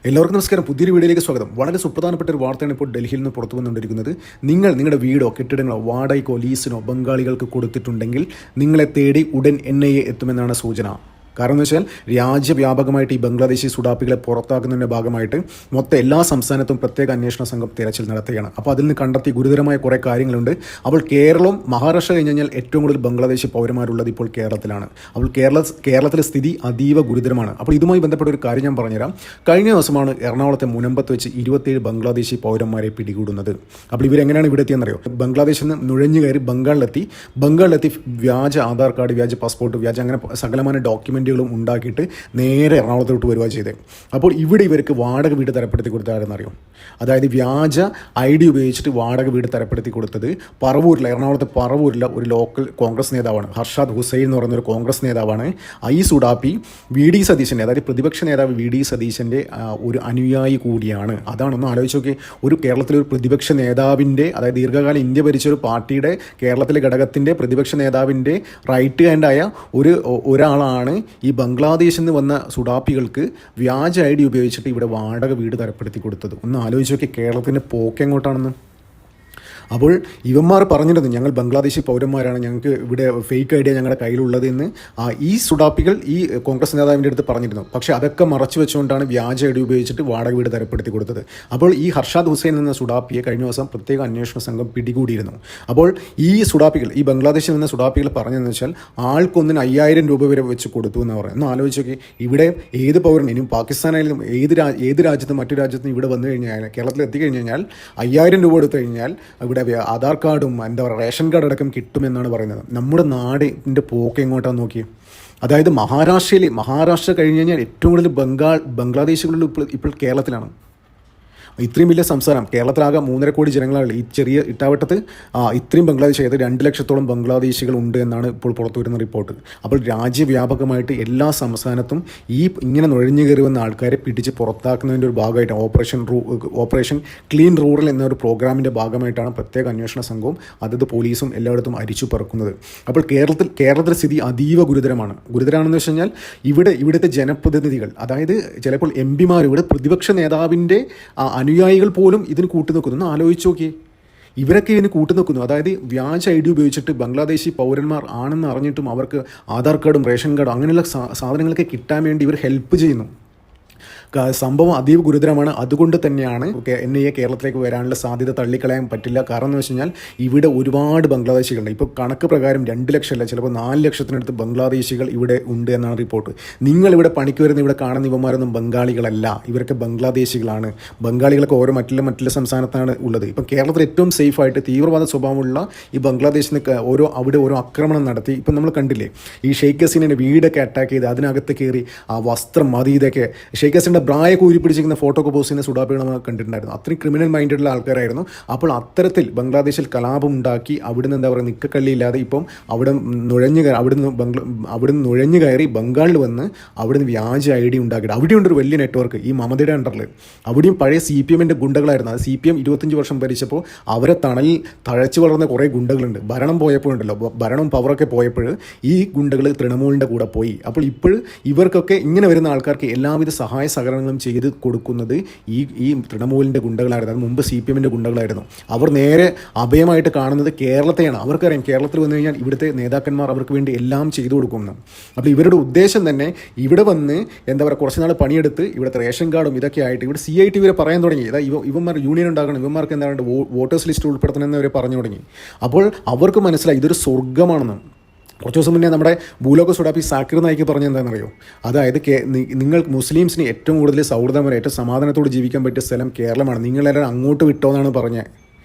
എല്ലാവർക്കും നമസ്കാരം. പുതിയൊരു വീഡിയോയിലേക്ക് സ്വാഗതം. വളരെ സുപ്രധാനപ്പെട്ട ഒരു വാർത്തയാണ് ഇപ്പോൾ ഡൽഹിയിൽ നിന്ന് പുറത്തു വന്നുകൊണ്ടിരിക്കുന്നത്. നിങ്ങളുടെ വീടോ കെട്ടിടങ്ങളോ വാടകയ്ക്കോ ലീസിനോ ബംഗാളികൾക്ക് കൊടുത്തിട്ടുണ്ടെങ്കിൽ നിങ്ങളെ തേടി ഉടൻ NIA എത്തുമെന്നാണ് സൂചന. കാരണം എന്ന് വെച്ചാൽ രാജ്യവ്യാപകമായിട്ട് ഈ ബംഗ്ലാദേശി സുഡാപ്പികളെ പുറത്താക്കുന്നതിൻ്റെ ഭാഗമായിട്ട് മൊത്തം എല്ലാ സംസ്ഥാനത്തും പ്രത്യേക അന്വേഷണ സംഘം തിരച്ചിൽ നടത്തുകയാണ്. അപ്പോൾ അതിൽ നിന്ന് കണ്ടെത്തി ഗുരുതരമായ കുറേ കാര്യങ്ങളുണ്ട്. അപ്പോൾ കേരളവും മഹാരാഷ്ട്ര കഴിഞ്ഞ് കഴിഞ്ഞാൽ ഏറ്റവും കൂടുതൽ ബംഗ്ലാദേശി പൗരന്മാരുള്ളത് ഇപ്പോൾ കേരളത്തിലാണ്. അപ്പോൾ കേരളത്തിലെ സ്ഥിതി അതീവ ഗുരുതരമാണ്. അപ്പോൾ ഇതുമായി ബന്ധപ്പെട്ട ഒരു കാര്യം ഞാൻ പറഞ്ഞുതരാം. കഴിഞ്ഞ ദിവസമാണ് എറണാകുളത്തെ മുനമ്പത്ത് വെച്ച് 27 ബംഗ്ലാദേശി പൗരന്മാരെ പിടികൂടുന്നത്. അപ്പോൾ ഇവരെങ്ങനെയാണ് ഇവിടെ എത്തിയെന്നറിയോ? ബംഗ്ലാദേശിൽ നിന്ന് നുഴഞ്ഞു കയറി ബംഗാളിലെത്തി വ്യാജ ആധാർ കാർഡ്, വ്യാജ പാസ്പോർട്ട്, വ്യാജ അങ്ങനെ സകലമായ ഡോക്യുമെൻ്റുകളും ഉണ്ടാക്കിയിട്ട് നേരെ എറണാകുളത്തോട്ട് വരിക ചെയ്തത്. അപ്പോൾ ഇവിടെ ഇവർക്ക് വാടക വീട് തരപ്പെടുത്തി കൊടുത്താരെന്നറിയോ? അതായത് വ്യാജ ID ഉപയോഗിച്ചിട്ട് വാടക വീട് തരപ്പെടുത്തി കൊടുത്തത് എറണാകുളത്തെ പറവൂരിലെ ഒരു ലോക്കൽ കോൺഗ്രസ് നേതാവാണ്. ഹർഷാദ് ഹുസൈൻ എന്ന് പറയുന്ന ഒരു കോൺഗ്രസ് നേതാവാണ്. ഈ സുഡാപ്പി VD സതീശൻ്റെ, അതായത് പ്രതിപക്ഷ നേതാവ് VD സതീശൻ്റെ ഒരു അനുയായി കൂടിയാണ്. അതാണൊന്ന് ആലോചിച്ച് നോക്കി. ഒരു കേരളത്തിലെ ഒരു പ്രതിപക്ഷ നേതാവിൻ്റെ, അതായത് ദീർഘകാലം ഇന്ത്യ ഭരിച്ച ഒരു പാർട്ടിയുടെ കേരളത്തിലെ ഘടകത്തിൻ്റെ പ്രതിപക്ഷ നേതാവിൻ്റെ റൈറ്റ് ഹാൻഡായ ഒരാളാണ് ഈ ബംഗ്ലാദേശിൽ നിന്ന് വന്ന സുഡാപ്പികൾക്ക് വ്യാജ ID ഉപയോഗിച്ചിട്ട് ഇവിടെ വാടക വീട് തരപ്പെടുത്തി കൊടുത്തത്. ഒന്ന് ആലോചിച്ച് നോക്കി കേരളത്തിൻ്റെ പോക്ക് എങ്ങോട്ടാണെന്ന്. അപ്പോൾ ഇവന്മാർ പറഞ്ഞിരുന്നു, ഞങ്ങൾ ബംഗ്ലാദേശി പൗരന്മാരാണ്, ഞങ്ങൾക്ക് ഇവിടെ ഫേക്ക് ID ഞങ്ങളുടെ കയ്യിലുള്ളത് എന്ന് ഈ സുഡാപ്പികൾ ഈ കോൺഗ്രസ് നേതാവിൻ്റെ അടുത്ത് പറഞ്ഞിരുന്നു. പക്ഷേ അതൊക്കെ മറച്ചു വെച്ചുകൊണ്ടാണ് വ്യാജ ID ഉപയോഗിച്ചിട്ട് വാടക വീട് തരപ്പെടുത്തി കൊടുത്തത്. അപ്പോൾ ഈ ഹർഷാദ് ഹുസൈൻ എന്ന സുഡാപ്പിയെ കഴിഞ്ഞ ദിവസം പ്രത്യേക അന്വേഷണ സംഘം പിടികൂടിയിരുന്നു. അപ്പോൾ ഈ സുഡാപ്പികൾ, ഈ ബംഗ്ലാദേശിൽ നിന്ന് സുഡാപ്പികൾ പറഞ്ഞതെന്ന് വെച്ചാൽ ആൾക്കൊന്നിന് 5000 രൂപ വരെ വെച്ച് കൊടുത്തു എന്ന് പറയുന്നത്. ഒന്ന് ആലോചിച്ച് നോക്കി. ഇവിടെ ഏത് പൗരനും, ഇനി പാകിസ്ഥാനായാലും ഏത് രാജ്യത്തും മറ്റു രാജ്യത്തും ഇവിടെ വന്നു കഴിഞ്ഞാൽ, കേരളത്തിൽ എത്തിക്കഴിഞ്ഞ് കഴിഞ്ഞാൽ 5000 രൂപ എടുത്തു കഴിഞ്ഞാൽ ഇവിടെ ആധാർ കാർഡും റേഷൻ കാർഡ് അടക്കം കിട്ടുമെന്നാണ് പറയുന്നത്. നമ്മുടെ നാടിൻ്റെ പോക്ക് എങ്ങോട്ടാന്ന് നോക്കി. അതായത് മഹാരാഷ്ട്ര കഴിഞ്ഞ് കഴിഞ്ഞാൽ ഏറ്റവും കൂടുതൽ ബംഗ്ലാദേശികളിൽ ഇപ്പോൾ കേരളത്തിലാണ്. ഇത്രയും വലിയ സംസ്ഥാനം, കേരളത്തിലാകെ 3.5 കോടി ജനങ്ങളാണ്. ഈ ചെറിയ ഇട്ടാവട്ടത്ത് ഇത്രയും ബംഗ്ലാദേശ്, അതായത് 2 ലക്ഷത്തോളം ബംഗ്ലാദേശികൾ ഉണ്ട് എന്നാണ് ഇപ്പോൾ പുറത്തു വരുന്ന റിപ്പോർട്ട്. അപ്പോൾ രാജ്യവ്യാപകമായിട്ട് എല്ലാ സംസ്ഥാനത്തും ഇങ്ങനെ നുഴഞ്ഞു കയറി വന്ന ആൾക്കാരെ പിടിച്ച് പുറത്താക്കുന്നതിൻ്റെ ഒരു ഭാഗമായിട്ട് ഓപ്പറേഷൻ ക്ലീൻ റൂറൽ എന്നൊരു പ്രോഗ്രാമിൻ്റെ ഭാഗമായിട്ടാണ് പ്രത്യേക അന്വേഷണ സംഘവും അതത് പോലീസും എല്ലായിടത്തും അരിച്ചു പറക്കുന്നത്. അപ്പോൾ കേരളത്തിലെ സ്ഥിതി അതീവ ഗുരുതരമാണെന്ന് വെച്ച് കഴിഞ്ഞാൽ ഇവിടുത്തെ ജനപ്രതിനിധികൾ, അതായത് ചിലപ്പോൾ MP-മാർ, ഇവിടെ പ്രതിപക്ഷ നേതാവിൻ്റെ അനുയായികൾ പോലും ഇതിന് കൂട്ടുനിൽക്കുന്നു. ഒന്ന് ആലോചിച്ച് നോക്കിയേ. ഇവരൊക്കെ ഇതിന് കൂട്ടുനിൽക്കുന്നു. അതായത് വ്യാജ ID ഉപയോഗിച്ചിട്ട് ബംഗ്ലാദേശി പൗരന്മാർ ആണെന്ന് അറിഞ്ഞിട്ടും അവർക്ക് ആധാർ കാർഡും റേഷൻ കാർഡും അങ്ങനെയുള്ള സാധനങ്ങളൊക്കെ കിട്ടാൻ വേണ്ടി ഇവർ ഹെൽപ്പ് ചെയ്യുന്നു. സംഭവം അതീവ ഗുരുതരമാണ്. അതുകൊണ്ട് തന്നെയാണ് NIA കേരളത്തിലേക്ക് വരാനുള്ള സാധ്യത തള്ളിക്കളയാൻ പറ്റില്ല. കാരണം എന്ന് വെച്ച് കഴിഞ്ഞാൽ ഇവിടെ ഒരുപാട് ബംഗ്ലാദേശികളുണ്ട്. ഇപ്പോൾ കണക്ക് പ്രകാരം 2 ലക്ഷമല്ല, ചിലപ്പോൾ 4 ലക്ഷത്തിനടുത്ത് ബംഗ്ലാദേശികൾ ഇവിടെ ഉണ്ട് എന്നാണ് റിപ്പോർട്ട്. നിങ്ങളിവിടെ പണിക്ക് വരുന്ന ഇവിടെ കാണുന്ന ഇവന്മാരൊന്നും ബംഗാളികളല്ല, ഇവരൊക്കെ ബംഗ്ലാദേശികളാണ്. ബംഗാളികളൊക്കെ മറ്റുള്ള സംസ്ഥാനത്താണ് ഉള്ളത്. ഇപ്പം കേരളത്തിൽ ഏറ്റവും സേഫായിട്ട് തീവ്രവാദ സ്വഭാവമുള്ള ഈ ബംഗ്ലാദേശിൽ നിന്ന് അവിടെ ഓരോ ആക്രമണം നടത്തി. ഇപ്പം നമ്മൾ കണ്ടില്ലേ, ഈ ഷെയ്ഖ് ഹസീനയുടെ വീടൊക്കെ അറ്റാക്ക് ചെയ്ത് അതിനകത്ത് കയറി ആ വസ്ത്രം ഇതൊക്കെ ഷെയ്ഖ് ഹസീൻ്റെ ബ്രായൊക്കെ ഊരിപ്പിടിച്ചിരിക്കുന്ന ഫോട്ടോ ഒക്കെ പോസ്റ്റ് ചെയ്യുന്ന സുഡാപ്പികൾ നമ്മൾ കണ്ടിട്ടുണ്ടായിരുന്നു. അത്രയും ക്രിമിനൽ മൈൻഡുള്ള ആൾക്കാരായിരുന്നു. അപ്പോൾ അത്തരത്തിൽ ബംഗ്ലാദേശിൽ കലാപം ഉണ്ടാക്കി അവിടുന്ന് നിക്കക്കള്ളിയില്ലാതെ ഇപ്പം അവിടുന്ന് നുഴഞ്ഞു കയറി ബംഗാളിൽ വന്ന് അവിടുന്ന് വ്യാജ ID ഉണ്ടാക്കിയിട്ട് അവിടെയുണ്ടൊരു വലിയ നെറ്റ്വർക്ക് ഈ മമതയുടെ അണ്ടറിൽ. അവിടെയും പഴയ CPM-ൻ്റെ ഗുണ്ടകളായിരുന്നു. അത് CPM 25 വർഷം ഭരിച്ചപ്പോൾ അവരെ തണലിൽ തഴച്ചു വളർന്ന കുറേ ഗുണ്ടകളുണ്ട്. ഭരണം പവറൊക്കെ പോയപ്പോൾ ഈ ഗുണ്ടകൾ തൃണമൂലിൻ്റെ കൂടെ പോയി. അപ്പോൾ ഇവർക്കൊക്കെ ഇങ്ങനെ വരുന്ന ആൾക്കാർക്ക് എല്ലാവിധ സഹായ സഹകരണങ്ങളും ചെയ്ത് കൊടുക്കുന്നത് ഈ തൃണമൂലിൻ്റെ ഗുണ്ടകളായിരുന്നു. അത് മുമ്പ് CPM-ൻ്റെ ഗുണ്ടകളായിരുന്നു. അവർ നേരെ അഭയമായിട്ട് കാണുന്നത് കേരളത്തെയാണ്. അവർക്കറിയാം കേരളത്തിൽ വന്നു കഴിഞ്ഞാൽ ഇവിടുത്തെ നേതാക്കന്മാർ അവർക്ക് വേണ്ടി എല്ലാം ചെയ്തു കൊടുക്കുന്നു. അപ്പോൾ ഇവരുടെ ഉദ്ദേശം തന്നെ ഇവിടെ വന്ന് കുറച്ച് നാൾ പണിയെടുത്ത് ഇവിടുത്തെ റേഷൻ കാർഡും ഇതൊക്കെ ആയിട്ട് ഇവിടെ CIT വരെ പറയാൻ തുടങ്ങി. ഇവന്മാർ യൂണിയൻ ഉണ്ടാക്കണം, ഇവന്മാർക്ക് എന്താണ് വോട്ടേഴ്സ് ലിസ്റ്റ് ഉൾപ്പെടുത്തണമെന്ന് അവർ പറഞ്ഞു തുടങ്ങി. അപ്പോൾ അവർക്ക് മനസ്സിലായി ഇതൊരു സ്വർഗ്ഗമാണെന്ന്. കുറച്ച് ദിവസം മുന്നേ നമ്മുടെ ഭൂലോക സുഡാപ്പി സാക്കിർ നായിക്ക് പറഞ്ഞ എന്താണെന്നറിയോ? അതായത് നിങ്ങൾ മുസ്ലിംസിന് ഏറ്റവും കൂടുതൽ സൗഹൃദപരം, ഏറ്റവും സമാധാനത്തോട് ജീവിക്കാൻ പറ്റിയ സ്ഥലം കേരളമാണ്, നിങ്ങളെല്ലാവരും അങ്ങോട്ട് വിട്ടോ എന്നാണ് പറഞ്ഞത്.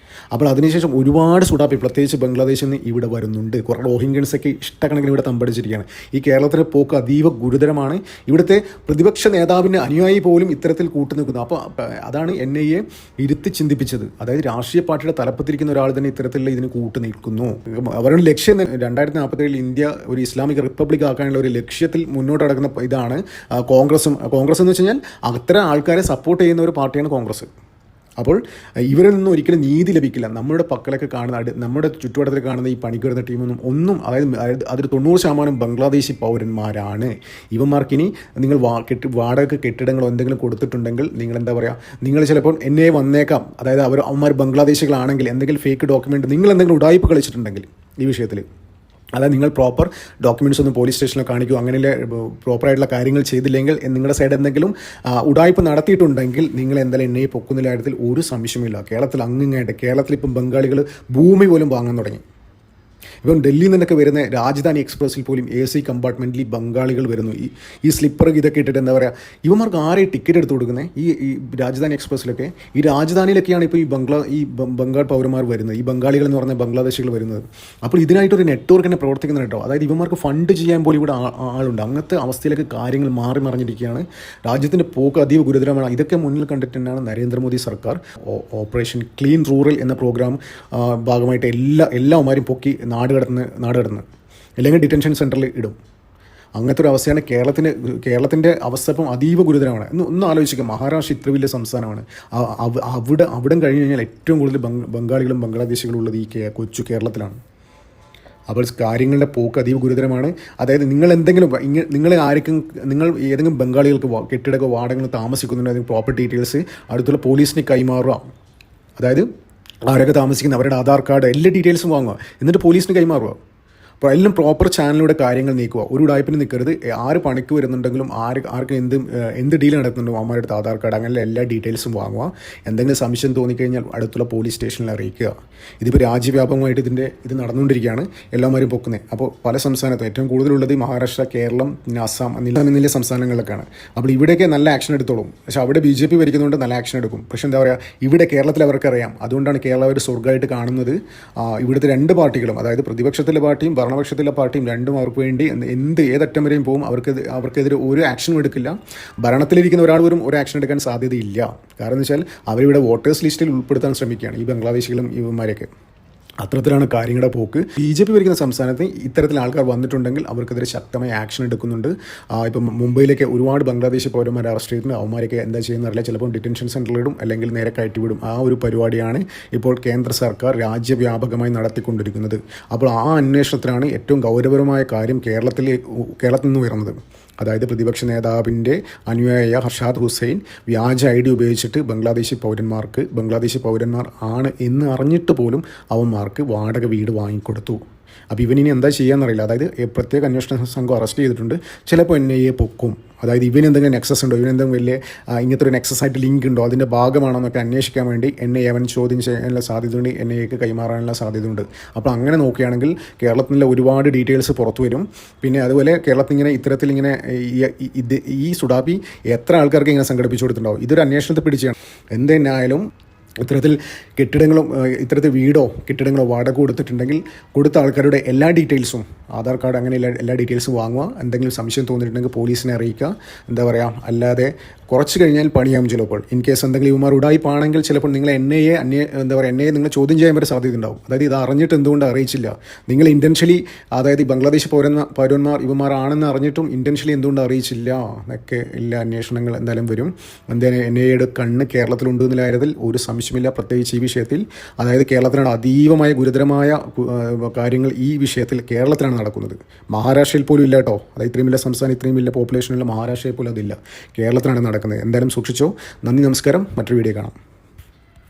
അപ്പോൾ അതിനുശേഷം ഒരുപാട് സുഡാപ്പി പ്രത്യേകിച്ച് ബംഗ്ലാദേശിൽ നിന്ന് ഇവിടെ വരുന്നുണ്ട്. കുറേ റോഹിംഗ്യൻസൊക്കെ ഇഷ്ടക്കണക്കിന് ഇവിടെ തമ്പടിച്ചിരിക്കുകയാണ്. ഈ കേരളത്തിലെ പോക്ക് അതീവ ഗുരുതരമാണ്. ഇവിടുത്തെ പ്രതിപക്ഷ നേതാവിൻ്റെ അനുയായി പോലും ഇത്തരത്തിൽ കൂട്ടുനിൽക്കുന്നു. അപ്പോൾ അതാണ് NIA ഇരുത്തി ചിന്തിപ്പിച്ചത്. അതായത് രാഷ്ട്രീയ പാർട്ടിയുടെ തലപ്പത്തിരിക്കുന്ന ഒരാൾ തന്നെ ഇത്തരത്തിലുള്ള ഇതിന് കൂട്ടുനിൽക്കുന്നു. അവരുടെ ലക്ഷ്യം 2047 ഇന്ത്യ ഒരു ഇസ്ലാമിക് റിപ്പബ്ലിക് ആക്കാനുള്ള ഒരു ലക്ഷ്യത്തിൽ മുന്നോട്ട് നടക്കുന്ന ഇതാണ് കോൺഗ്രസ് എന്ന് വെച്ച് കഴിഞ്ഞാൽ അത്തരം ആൾക്കാരെ സപ്പോർട്ട് ചെയ്യുന്ന ഒരു പാർട്ടിയാണ് കോൺഗ്രസ്. അപ്പോൾ ഇവരിൽ നിന്നും ഒരിക്കലും നീതി ലഭിക്കില്ല. നമ്മുടെ പക്കലൊക്കെ കാണുന്ന നമ്മുടെ ചുറ്റുവട്ടത്തിൽ കാണുന്ന ഈ പണിക്ക് വരുന്ന ടീമൊന്നും അതായത് അതിൽ 90% ബംഗ്ലാദേശി പൗരന്മാരാണ്. ഇവന്മാർക്കിനി നിങ്ങൾ വാടക കെട്ടിടങ്ങളോ എന്തെങ്കിലും കൊടുത്തിട്ടുണ്ടെങ്കിൽ നിങ്ങൾ എന്താ പറയുക, നിങ്ങൾ ചിലപ്പോൾ എന്നെ വന്നേക്കാം. അതായത് അവന്മാർ ബംഗ്ലാദേശികളാണെങ്കിൽ എന്തെങ്കിലും ഫേക്ക് ഡോക്യുമെൻറ്റ് നിങ്ങൾ എന്തെങ്കിലും ഉടായ്പ കളിച്ചിട്ടുണ്ടെങ്കിൽ ഈ വിഷയത്തിൽ, അതായത് നിങ്ങൾ പ്രോപ്പർ ഡോക്യുമെൻറ്റ്സ് ഒന്നും പോലീസ് സ്റ്റേഷനിൽ കാണിക്കുക, അങ്ങനെയുള്ള പ്രോപ്പറായിട്ടുള്ള കാര്യങ്ങൾ ചെയ്തില്ലെങ്കിൽ നിങ്ങളുടെ സൈഡ് എന്തെങ്കിലും ഉടായ്പ നടത്തിയിട്ടുണ്ടെങ്കിൽ നിങ്ങൾ എന്തായാലും എന്നെ പൊക്കുന്നില്ല കാര്യത്തിൽ ഒരു സംശയമില്ല. കേരളത്തിൽ അങ്ങിങ്ങായിട്ട് കേരളത്തിൽ ബംഗാളികൾ ഭൂമി പോലും വാങ്ങാൻ തുടങ്ങി. ഇപ്പം ഡൽഹിയിൽ നിന്നൊക്കെ വരുന്ന രാജധാനി എക്സ്പ്രസ്സിൽ പോലും AC കമ്പാർട്ട്മെൻറ്റിൽ ബംഗാളികൾ വരുന്നു. ഈ സ്ലിപ്പർ ഇതൊക്കെ ഇട്ടിട്ട് എന്താ പറയുക, ഇവന്മാർക്ക് ആരെയും ടിക്കറ്റ് എടുത്ത് കൊടുക്കുന്നത് ഈ രാജധാനി എക്സ്പ്രസ്സിലൊക്കെ. ഈ രാജധാനിയിലൊക്കെയാണ് ഇപ്പോൾ ഈ ബംഗാൾ പൗരന്മാർ വരുന്നത്, ഈ ബംഗാളികൾ എന്ന് പറഞ്ഞാൽ ബംഗ്ലാദേശികൾ വരുന്നത്. അപ്പോൾ ഇതിനായിട്ടൊരു നെറ്റ്വർക്ക് തന്നെ പ്രവർത്തിക്കുന്നുണ്ട് കേട്ടോ. അതായത് ഇവന്മാർക്ക് ഫണ്ട് ചെയ്യാൻ പോലും ഇവിടെ ആളുണ്ട്. അങ്ങനത്തെ അവസ്ഥയിലേക്ക് കാര്യങ്ങൾ മാറി മറിഞ്ഞിരിക്കുകയാണ്. രാജ്യത്തിൻ്റെ പോക്ക് അതീവ ഗുരുതരമാണ്. ഇതൊക്കെ മുന്നിൽ കണ്ടിട്ട് തന്നെയാണ് നരേന്ദ്രമോദി സർക്കാർ ഓപ്പറേഷൻ ക്ലീൻ റൂറൽ എന്ന പ്രോഗ്രാം ഭാഗമായിട്ട് എല്ലാവന്മാരും പൊക്കി നാട് കടന്ന് അല്ലെങ്കിൽ ഡിറ്റൻഷൻ സെൻറ്ററിൽ ഇടും. അങ്ങനത്തെ ഒരു അവസ്ഥയാണ് കേരളത്തിൻ്റെ അവസ്ഥ ഇപ്പം അതീവ ഗുരുതരമാണ്. ഒന്ന് ആലോചിക്കുക, മഹാരാഷ്ട്ര ഇത്ര വലിയ സംസ്ഥാനമാണ്. അവിടം കഴിഞ്ഞ് കഴിഞ്ഞാൽ ഏറ്റവും കൂടുതൽ ബംഗാളികളും ബംഗ്ലാദേശികളും ഉള്ളത് ഈ കൊച്ചു കേരളത്തിലാണ്. അപ്പോൾ കാര്യങ്ങളുടെ പോക്ക് അതീവ ഗുരുതരമാണ്. അതായത് നിങ്ങൾ ഏതെങ്കിലും ബംഗാളികൾക്ക് കെട്ടിടമോ വാടകയോ താമസിക്കുന്നുണ്ടെങ്കിൽ പ്രോപ്പർ ഡീറ്റെയിൽസ് അടുത്തുള്ള പോലീസിന് കൈമാറുക. അതായത് ആരൊക്കെ താമസിക്കുന്ന അവരുടെ ആധാർ കാർഡ് എല്ലാ ഡീറ്റെയിൽസും വാങ്ങുക, എന്നിട്ട് പോലീസിന് കൈമാറുക. അപ്പോൾ എല്ലാം പ്രോപ്പർ ചാനലിലൂടെ കാര്യങ്ങൾ നീക്കുക. ഒരു ഉടായ്പിന് നിൽക്കരുത്. ആര് പണിക്ക് വരുന്നുണ്ടെങ്കിലും ആർക്ക് എന്ത് ഡീൽ നടത്തുന്നുണ്ടോ അവന്മാരുടെ അടുത്ത് ആധാർ കാർഡ് അങ്ങനെ എല്ലാ ഡീറ്റെയിൽസും വാങ്ങുക. എന്തെങ്കിലും സംശയം തോന്നിക്കഴിഞ്ഞാൽ അടുത്തുള്ള പോലീസ് സ്റ്റേഷനിൽ അറിയിക്കുക. ഇതിപ്പോൾ രാജ്യവ്യാപകമായിട്ട് ഇത് നടന്നുകൊണ്ടിരിക്കുകയാണ്, എല്ലാവരും പൊക്കുന്നത്. അപ്പോൾ പല സംസ്ഥാനത്തും ഏറ്റവും കൂടുതലുള്ളത് മഹാരാഷ്ട്ര, കേരളം, അസം എന്നില്ല സംസ്ഥാനങ്ങളിലൊക്കെയാണ്. അപ്പോൾ ഇവിടെയൊക്കെ നല്ല ആക്ഷൻ എടുത്തോളും. പക്ഷേ അവിടെ BJP ഭരിക്കുന്നതുകൊണ്ട് നല്ല ആക്ഷൻ എടുക്കും. പക്ഷേ എന്താ പറയുക, ഇവിടെ കേരളത്തിൽ അവർക്കറിയാം. അതുകൊണ്ടാണ് കേരളം ഒരു സ്വർഗ്ഗമായിട്ട് കാണുന്നത്. ഇവിടുത്തെ രണ്ട് പാർട്ടികളും, അതായത് പ്രതിപക്ഷത്തിലെ പാർട്ടിയും ഭരണപക്ഷത്തിലെ പാർട്ടിയും രണ്ടും അവർക്ക് വേണ്ടി ഏതറ്റം വരെയും പോകും. അവർക്കെതിരെ ഒരു ആക്ഷനും എടുക്കില്ല. ഭരണത്തിലിരിക്കുന്ന ഒരാൾ പോലും ഒരു ആക്ഷൻ എടുക്കാൻ സാധ്യതയില്ല. കാരണം എന്ന് വെച്ചാൽ അവരിവിടെ വോട്ടേഴ്സ് ലിസ്റ്റിൽ ഉൾപ്പെടുത്താൻ ശ്രമിക്കുകയാണ് ഈ ബംഗ്ലാദേശികളും ഇവന്മാരെയൊക്കെ. അത്തരത്തിലാണ് കാര്യങ്ങളുടെ പോക്ക്. BJP ഭരിക്കുന്ന സംസ്ഥാനത്ത് ഇത്തരത്തിൽ ആൾക്കാർ വന്നിട്ടുണ്ടെങ്കിൽ അവർക്കെതിരെ ശക്തമായ ആക്ഷൻ എടുക്കുന്നുണ്ട്. ഇപ്പം മുംബൈയിലേക്ക് ഒരുപാട് ബംഗ്ലാദേശി പൗരന്മാർ അറസ്റ്റ് ചെയ്തിട്ടുണ്ട്. അവന്മാരൊക്കെ എന്താ ചെയ്യുന്നറിയില്ല. ചിലപ്പോൾ ഡിറ്റൻഷൻ സെൻറ്ററിലിടും അല്ലെങ്കിൽ നേരെ കയറ്റിവിടും. ആ ഒരു പരിപാടിയാണ് ഇപ്പോൾ കേന്ദ്ര സർക്കാർ രാജ്യവ്യാപകമായി നടത്തിക്കൊണ്ടിരിക്കുന്നത്. അപ്പോൾ ആ അന്വേഷണത്തിലാണ് ഏറ്റവും ഗൗരവപരമായ കാര്യം കേരളത്തിൽ നിന്ന് ഉയർന്നത്. അതായത് പ്രതിപക്ഷ നേതാവിൻ്റെ അനുയായിയായ ഹർഷാദ് ഹുസൈൻ വ്യാജ ID ഉപയോഗിച്ചിട്ട് ബംഗ്ലാദേശി പൗരന്മാർ ആണ് എന്ന് അറിഞ്ഞിട്ട് പോലും അവന്മാർക്ക് വാടക വീട് വാങ്ങിക്കൊടുത്തു. അപ്പോൾ ഇവനിനി എന്താ ചെയ്യാമെന്നറിയില്ല. അതായത് പ്രത്യേക അന്വേഷണ സംഘം അറസ്റ്റ് ചെയ്തിട്ടുണ്ട്. ചിലപ്പോൾ NIA പൊക്കും. അതായത് ഇവനെന്തെങ്കിലും നെക്സസ് ഉണ്ടോ, ഇവനെന്തെങ്കിലും വലിയ ഇങ്ങനത്തെ ഒരു നെക്സസ് ആയിട്ട് ലിങ്ക് ഉണ്ടോ, അതിൻ്റെ ഭാഗമാണോ എന്നൊക്കെ അന്വേഷിക്കാൻ വേണ്ടി NIA അവൻ ചോദ്യം ചെയ്യാനുള്ള സാധ്യതയുണ്ട്, NIAക്ക് കൈമാറാനുള്ള സാധ്യതയുണ്ട്. അപ്പോൾ അങ്ങനെ നോക്കുകയാണെങ്കിൽ കേരളത്തിലെ ഒരുപാട് ഡീറ്റെയിൽസ് പുറത്തു വരും. പിന്നെ അതുപോലെ കേരളത്തിൽ ഇത്തരത്തിലിങ്ങനെ ഈ സുഡാപ്പി എത്ര ആൾക്കാർക്ക് ഇങ്ങനെ സംഘടിപ്പിച്ചു കൊടുത്തിട്ടുണ്ടാവും. ഇതൊരു അന്വേഷണത്തെ പിടിച്ചാണ്. എന്തെന്നായാലും ഇത്തരത്തിൽ വീടോ കെട്ടിടങ്ങളോ വാടക കൊടുത്തിട്ടുണ്ടെങ്കിൽ കൊടുത്ത ആൾക്കാരുടെ എല്ലാ ഡീറ്റെയിൽസും ആധാർ കാർഡ് അങ്ങനെ എല്ലാ ഡീറ്റെയിൽസും വാങ്ങുക. എന്തെങ്കിലും സംശയം തോന്നിയിട്ടുണ്ടെങ്കിൽ പോലീസിനെ അറിയിക്കുക. എന്താ പറയുക, അല്ലാതെ കുറച്ച് കഴിഞ്ഞാൽ പണിയാവും. ചിലപ്പോൾ ഇൻ കേസ് എന്തെങ്കിലും ഇവന്മാർ ഉടായിപ്പാണെങ്കിൽ ചിലപ്പോൾ നിങ്ങൾ NIA നിങ്ങൾ ചോദ്യം ചെയ്യാൻ വരെ സാധ്യത ഉണ്ടാവും. അതായത് ഇത് അറിഞ്ഞിട്ട് എന്തുകൊണ്ട് അറിയിച്ചില്ല, നിങ്ങൾ ഇൻറ്റൻഷ്യലി, അതായത് ഈ ബംഗ്ലാദേശ് പൗരന്മാർ ഇവന്മാരാണെന്ന് അറിഞ്ഞിട്ടും ഇൻറ്റൻഷ്യലി എന്തുകൊണ്ട് അറിയിച്ചില്ല എന്നൊക്കെ എല്ലാ അന്വേഷണങ്ങൾ എന്തായാലും വരും. എന്തായാലും NIAയുടെ കണ്ണ് കേരളത്തിലുണ്ട് എന്നുള്ള കാര്യത്തിൽ ഒരു സംശയമില്ല. പ്രത്യേകിച്ച് ഈ വിഷയത്തിൽ, അതായത് കേരളത്തിലാണ് അതീവമായ ഗുരുതരമായ കാര്യങ്ങൾ ഈ വിഷയത്തിൽ കേരളത്തിലാണ് നടക്കുന്നത്. മഹാരാഷ്ട്രയിൽ പോലും ഇല്ല കേട്ടോ. അതായത് ഇത്രയും വലിയ സംസ്ഥാനം, ഇത്രയും വലിയ പോപ്പുലേഷനുള്ള മഹാരാഷ്ട്രയിൽ പോലും അതില്ല. കേരളത്തിലാണ് നടക്കുന്നത്. എന്തായാലും സൂക്ഷിച്ചോ. നന്ദി, നമസ്കാരം. മറ്റൊരു വീഡിയോ കാണാം.